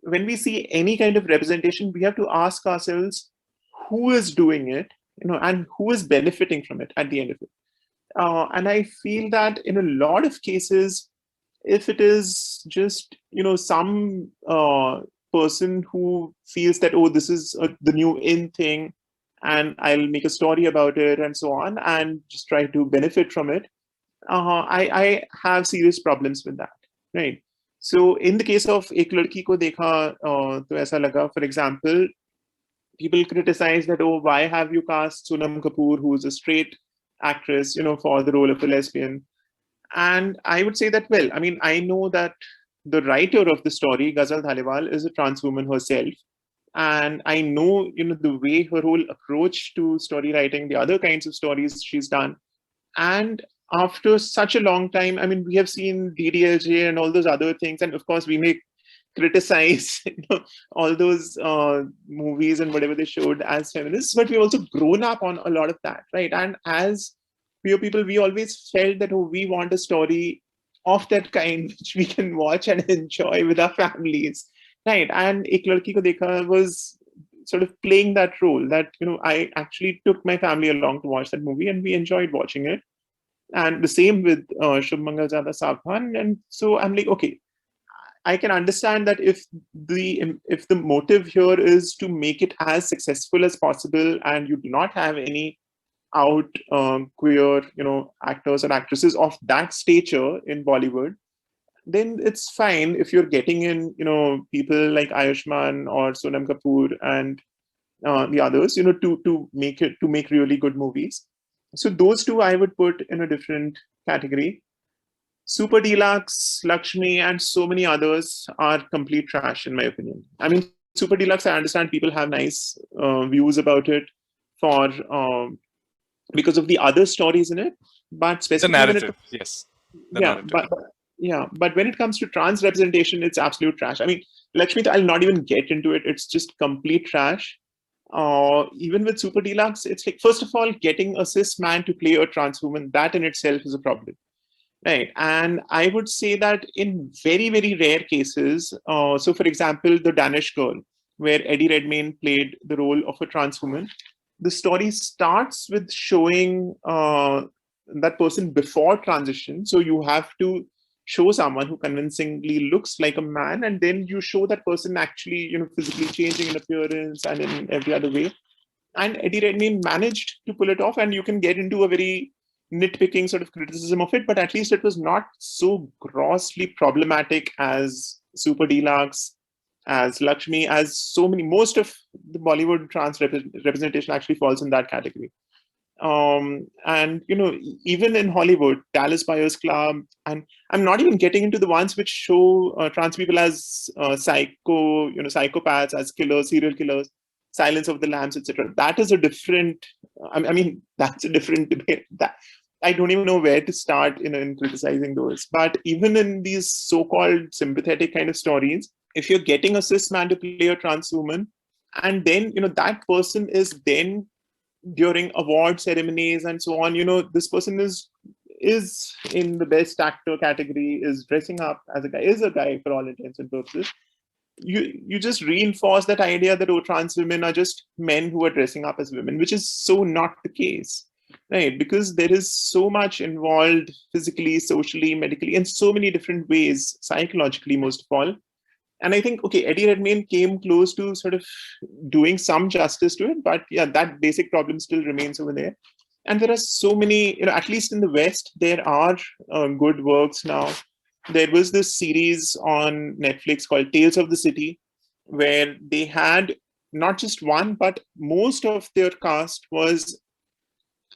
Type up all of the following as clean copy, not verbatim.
when we see any kind of representation, we have to ask ourselves who is doing it, and who is benefiting from it at the end of it. And I feel that in a lot of cases, if it is just some person who feels that, oh, this is the new in thing, and I'll make a story about it and so on, and just try to benefit from it, I have serious problems with that, right? So in the case of Ek Ladki Ko Dekha, to aisa laga, for example, people criticize that, oh, why have you cast Sonam Kapoor, who's a straight actress, for the role of a lesbian? And I would say that, well, I mean, I know that the writer of the story, Ghazal Dhaliwal, is a trans woman herself. And I know, the way her whole approach to story writing, the other kinds of stories she's done. And after such a long time, I mean, we have seen DDLJ and all those other things. And of course, we may criticize all those movies and whatever they showed as feminists, but we've also grown up on a lot of that, right? And as queer people, we always felt that, oh, we want a story of that kind which we can watch and enjoy with our families, right? And Ek Ladki Ko Dekha was sort of playing that role, that I actually took my family along to watch that movie, and we enjoyed watching it. And the same with Shubh Mangal Zyada Saavdhan. And so I'm like, okay, I can understand that if the motive here is to make it as successful as possible, and you do not have any out queer actors or actresses of that stature in Bollywood, then it's fine if you're getting in people like Ayushmann or Sonam Kapoor and the others to make really good movies. So those two I would put in a different category. Super Deluxe, Lakshmi, and so many others are complete trash, in my opinion. I mean, Super Deluxe, I understand people have nice views about it for because of the other stories in it, but specifically the narrative, yes, the yeah, narrative. but when it comes to trans representation, it's absolute trash. I mean, Lakshmi, I'll not even get into it. It's just complete trash. Even with Super Deluxe, it's like, first of all, getting a cis man to play a trans woman, that in itself is a problem. Right. And I would say that in very, very rare cases, so for example, The Danish Girl, where Eddie Redmayne played the role of a trans woman, the story starts with showing that person before transition. So you have to show someone who convincingly looks like a man, and then you show that person actually, physically changing in appearance and in every other way. And Eddie Redmayne managed to pull it off, and you can get into a very nitpicking sort of criticism of it, but at least it was not so grossly problematic as Super Deluxe, as Lakshmi, as so many. Most of the Bollywood trans representation actually falls in that category. And even in Hollywood, Dallas Buyers Club, and I'm not even getting into the ones which show trans people as psychopaths, as killers, serial killers, Silence of the Lambs, etc. That is a different. I mean, that's a different debate. That I don't even know where to start in criticizing those. But even in these so-called sympathetic kind of stories, if you're getting a cis man to play a trans woman, and then that person is then during award ceremonies and so on, this person is in the best actor category, is dressing up as a guy, is a guy for all intents and purposes. You just reinforce that idea that, oh, trans women are just men who are dressing up as women, which is so not the case, right? Because there is so much involved physically, socially, medically, in so many different ways, psychologically most of all. And I think, okay, Eddie Redmayne came close to sort of doing some justice to it, but yeah, that basic problem still remains over there. And there are so many, at least in the West, there are good works now. There was this series on Netflix called Tales of the City, where they had not just one, but most of their cast was,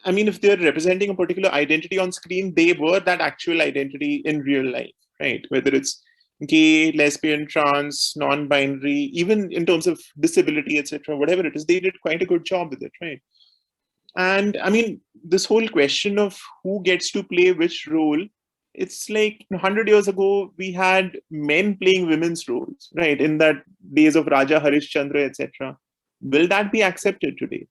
I mean, if they're representing a particular identity on screen, they were that actual identity in real life, right? Whether it's gay, lesbian, trans, non-binary, even in terms of disability, etc., whatever it is, they did quite a good job with it, right? And I mean, this whole question of who gets to play which role, it's like 100 years ago, we had men playing women's roles, right? In that days of Raja Harishchandra, etc. Will that be accepted today?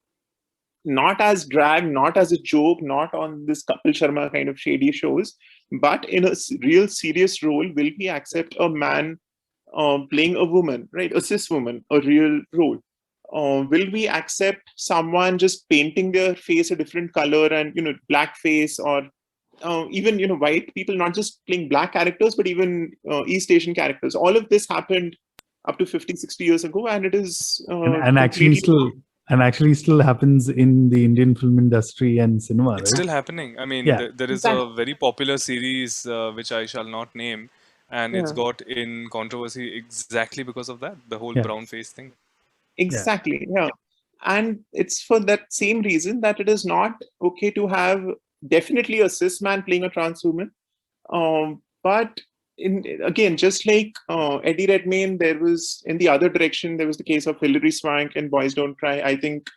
Not as drag, not as a joke, not on this Kapil Sharma kind of shady shows, but in a real serious role, will we accept a man playing a woman, right, a cis woman, a real role? Will we accept someone just painting their face a different color and, black face, or even, white people not just playing black characters, but even East Asian characters? All of this happened up to 50, 60 years ago, and it is and actually completely still happens in the Indian film industry and cinema, It's right? still happening. I mean, Yeah. there is exactly. a very popular series which I shall not name, and it's Yeah. got in controversy exactly because of that, the whole Yeah. brown face thing. Yeah. Exactly. Yeah. And it's for that same reason that it is not okay to have definitely a cis man playing a trans woman. But again, just like Eddie Redmayne, there was in the other direction, there was the case of Hilary Swank in Boys Don't Cry. I think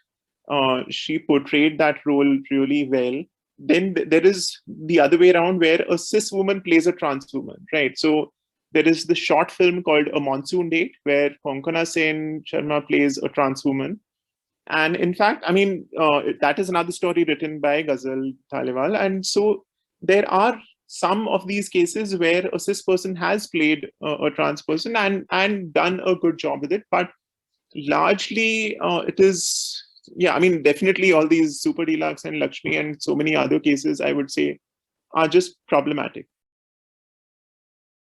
she portrayed that role really well. Then there is the other way around where a cis woman plays a trans woman, right? So there is the short film called A Monsoon Date where Konkona Sen Sharma plays a trans woman. And in fact, I mean, that is another story written by Ghazal Taliwal. And so there are some of these cases where a cis person has played a trans person and done a good job with it. But largely, it is, yeah, I mean, definitely all these Super Deluxe and Lakshmi and so many other cases, I would say, are just problematic.